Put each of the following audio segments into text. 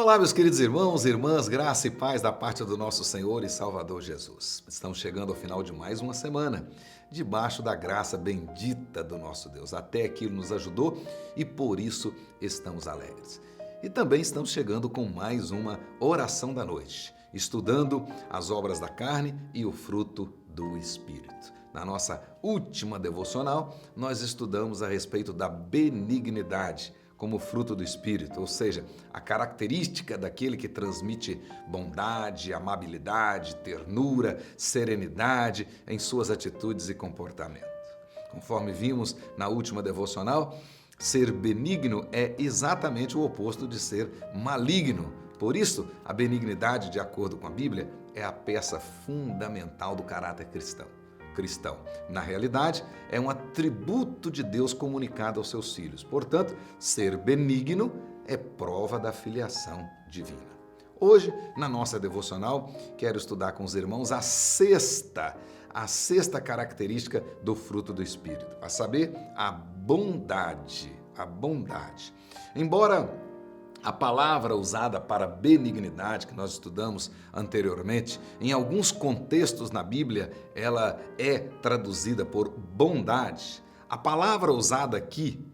Olá, meus queridos irmãos e irmãs, graça e paz da parte do nosso Senhor e Salvador Jesus. Estamos chegando ao final de mais uma semana, debaixo da graça bendita do nosso Deus. Até aqui Ele nos ajudou e por isso estamos alegres. E também estamos chegando com mais uma oração da noite, estudando as obras da carne e o fruto do Espírito. Na nossa última devocional, nós estudamos a respeito da benignidade como fruto do Espírito, ou seja, a característica daquele que transmite bondade, amabilidade, ternura, serenidade em suas atitudes e comportamento. Conforme vimos na última devocional, ser benigno é exatamente o oposto de ser maligno. Por isso, a benignidade, de acordo com a Bíblia, é a peça fundamental do caráter cristão. Na realidade, é um atributo de Deus comunicado aos seus filhos. Portanto, ser benigno é prova da filiação divina. Hoje, na nossa devocional, quero estudar com os irmãos a sexta característica do fruto do Espírito, a saber, a bondade. Embora a palavra usada para benignidade, que nós estudamos anteriormente, em alguns contextos na Bíblia, ela é traduzida por bondade. A palavra usada aqui,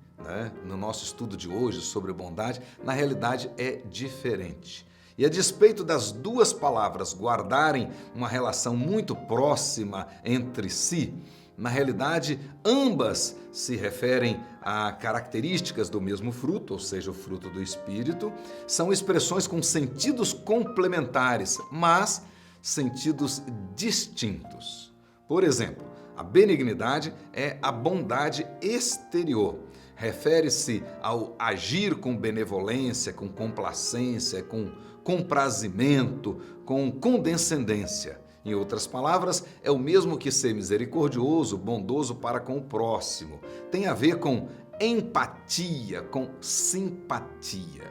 no nosso estudo de hoje sobre bondade, na realidade é diferente. E a despeito das duas palavras guardarem uma relação muito próxima entre si, na realidade, ambas se referem a características do mesmo fruto, ou seja, o fruto do Espírito, são expressões com sentidos complementares, mas sentidos distintos. Por exemplo, a benignidade é a bondade exterior. Refere-se ao agir com benevolência, com complacência, com comprazimento, com condescendência. Em outras palavras, é o mesmo que ser misericordioso, bondoso para com o próximo. Tem a ver com empatia, com simpatia.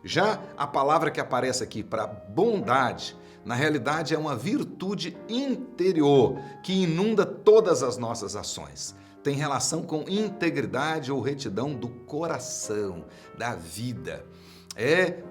Já a palavra que aparece aqui para bondade, na realidade é uma virtude interior que inunda todas as nossas ações. Tem relação com integridade ou retidão do coração, da vida. É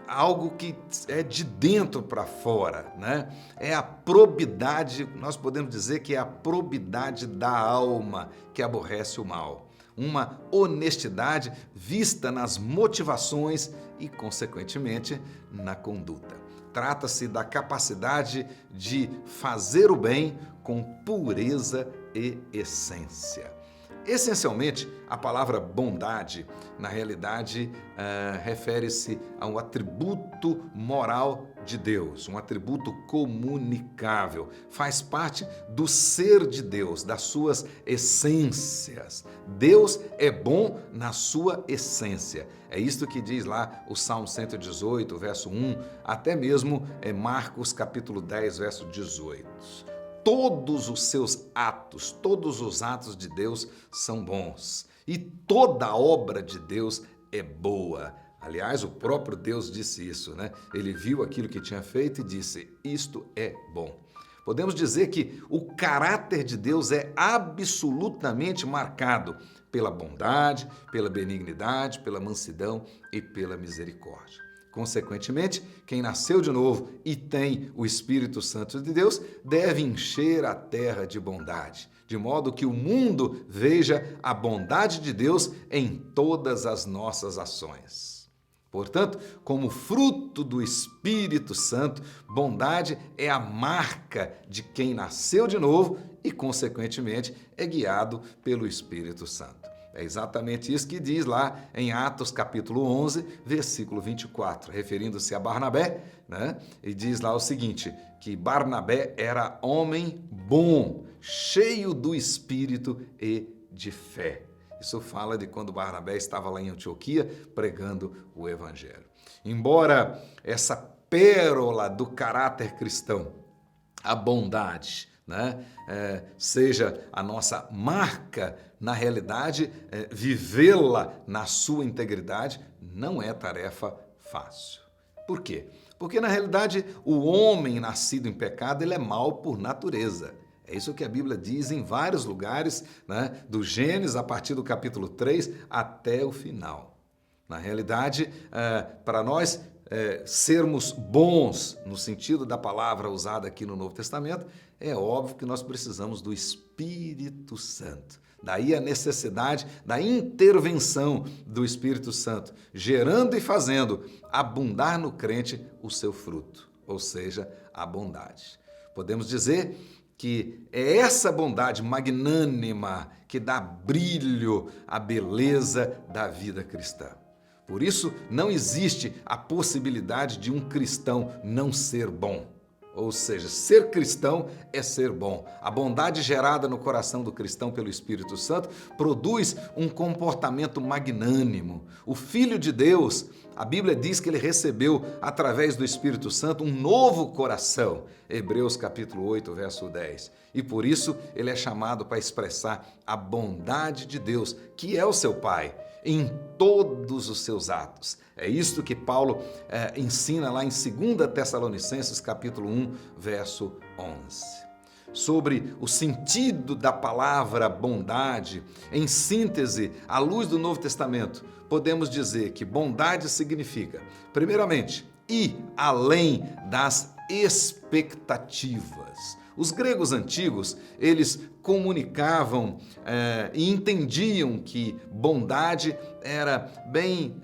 algo que é de dentro para fora, né? É a probidade, nós podemos dizer que é a probidade da alma que aborrece o mal. Uma honestidade vista nas motivações e, consequentemente, na conduta. Trata-se da capacidade de fazer o bem com pureza e essência. Essencialmente, a palavra bondade, na realidade, refere-se a um atributo moral de Deus, um atributo comunicável. Faz parte do ser de Deus, das suas essências. Deus é bom na sua essência. É isto que diz lá o Salmo 118, verso 1, até mesmo Marcos capítulo 10, verso 18. Todos os seus atos, todos os atos de Deus são bons e toda a obra de Deus é boa. Aliás, o próprio Deus disse isso, né? Ele viu aquilo que tinha feito e disse, isto é bom. Podemos dizer que o caráter de Deus é absolutamente marcado pela bondade, pela benignidade, pela mansidão e pela misericórdia. Consequentemente, quem nasceu de novo e tem o Espírito Santo de Deus deve encher a terra de bondade, de modo que o mundo veja a bondade de Deus em todas as nossas ações. Portanto, como fruto do Espírito Santo, bondade é a marca de quem nasceu de novo e, consequentemente, é guiado pelo Espírito Santo. É exatamente isso que diz lá em Atos capítulo 11, versículo 24, referindo-se a Barnabé, né? E diz lá o seguinte, que Barnabé era homem bom, cheio do Espírito e de fé. Isso fala de quando Barnabé estava lá em Antioquia pregando o Evangelho. Embora essa pérola do caráter cristão, a bondade, seja a nossa marca, na realidade, vivê-la na sua integridade não é tarefa fácil. Por quê? Porque, na realidade, o homem nascido em pecado ele é mau por natureza. É isso que a Bíblia diz em vários lugares, do Gênesis, a partir do capítulo 3 até o final. Na realidade, para nós sermos bons, no sentido da palavra usada aqui no Novo Testamento, é óbvio que nós precisamos do Espírito Santo. Daí a necessidade da intervenção do Espírito Santo, gerando e fazendo abundar no crente o seu fruto, ou seja, a bondade. Podemos dizer que é essa bondade magnânima que dá brilho à beleza da vida cristã. Por isso, não existe a possibilidade de um cristão não ser bom. Ou seja, ser cristão é ser bom. A bondade gerada no coração do cristão pelo Espírito Santo produz um comportamento magnânimo. O Filho de Deus, a Bíblia diz que ele recebeu, através do Espírito Santo, um novo coração. Hebreus capítulo 8, verso 10. E por isso ele é chamado para expressar a bondade de Deus, que é o seu Pai, em todos os seus atos. É isto que Paulo ensina lá em 2 Tessalonicenses, capítulo 1, verso 11. Sobre o sentido da palavra bondade, em síntese, à luz do Novo Testamento, podemos dizer que bondade significa, primeiramente, ir além das expectativas. Os gregos antigos, eles comunicavam e entendiam que bondade era bem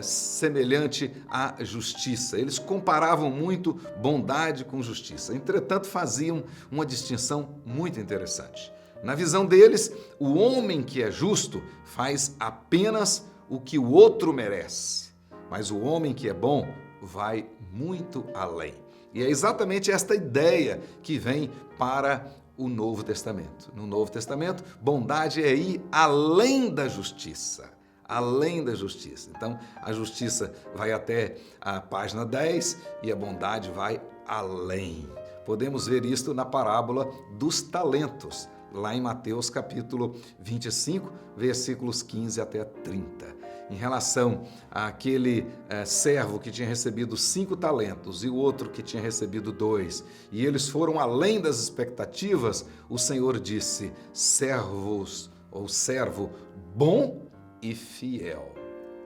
semelhante à justiça. Eles comparavam muito bondade com justiça. Entretanto, faziam uma distinção muito interessante. Na visão deles, o homem que é justo faz apenas o que o outro merece, mas o homem que é bom vai muito além. E é exatamente esta ideia que vem para o Novo Testamento. No Novo Testamento, bondade é ir além da justiça. Além da justiça. Então, a justiça vai até a página 10 e a bondade vai além. Podemos ver isto na parábola dos talentos, lá em Mateus capítulo 25, versículos 15 até 30. Em relação àquele servo que tinha recebido 5 talentos e o outro que tinha recebido 2, e eles foram além das expectativas, o Senhor disse: servos ou servo bom e fiel.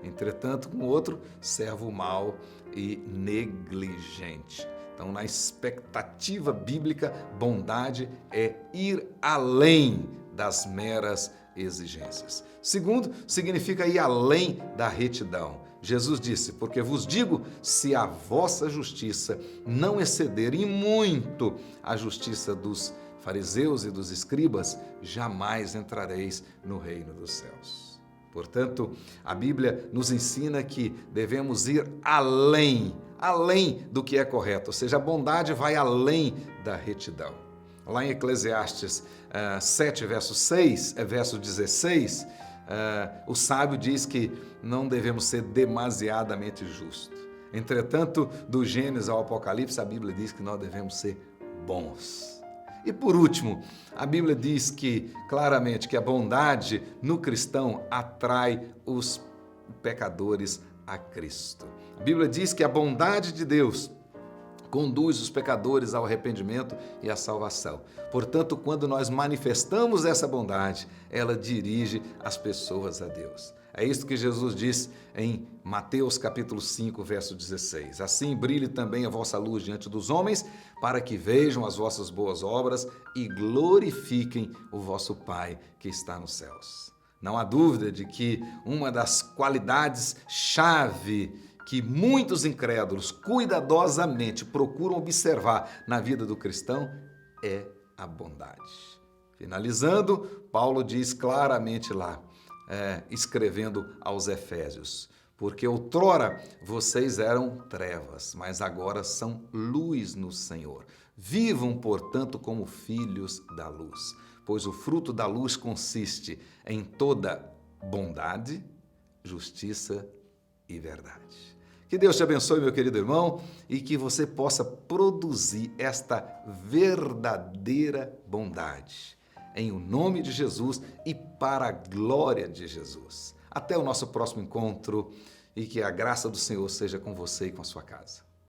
Entretanto, com o outro, servo mau e negligente. Então, na expectativa bíblica, bondade é ir além das meras exigências. Segundo, significa ir além da retidão. Jesus disse: porque vos digo, se a vossa justiça não exceder em muito a justiça dos fariseus e dos escribas, jamais entrareis no reino dos céus. Portanto, a Bíblia nos ensina que devemos ir além do que é correto, ou seja, a bondade vai além da retidão. Lá em Eclesiastes 7, verso 16, o sábio diz que não devemos ser demasiadamente justos. Entretanto, do Gênesis ao Apocalipse, a Bíblia diz que nós devemos ser bons. E por último, a Bíblia diz que claramente que a bondade no cristão atrai os pecadores a Cristo. A Bíblia diz que a bondade de Deus conduz os pecadores ao arrependimento e à salvação. Portanto, quando nós manifestamos essa bondade, ela dirige as pessoas a Deus. É isso que Jesus diz em Mateus capítulo 5, verso 16. Assim brilhe também a vossa luz diante dos homens, para que vejam as vossas boas obras e glorifiquem o vosso Pai que está nos céus. Não há dúvida de que uma das qualidades-chave que muitos incrédulos cuidadosamente procuram observar na vida do cristão é a bondade. Finalizando, Paulo diz claramente lá, escrevendo aos Efésios: porque outrora vocês eram trevas, mas agora são luz no Senhor. Vivam, portanto, como filhos da luz, pois o fruto da luz consiste em toda bondade, justiça e verdade. Que Deus te abençoe, meu querido irmão, e que você possa produzir esta verdadeira bondade. Em o nome de Jesus e para a glória de Jesus. Até o nosso próximo encontro e que a graça do Senhor seja com você e com a sua casa.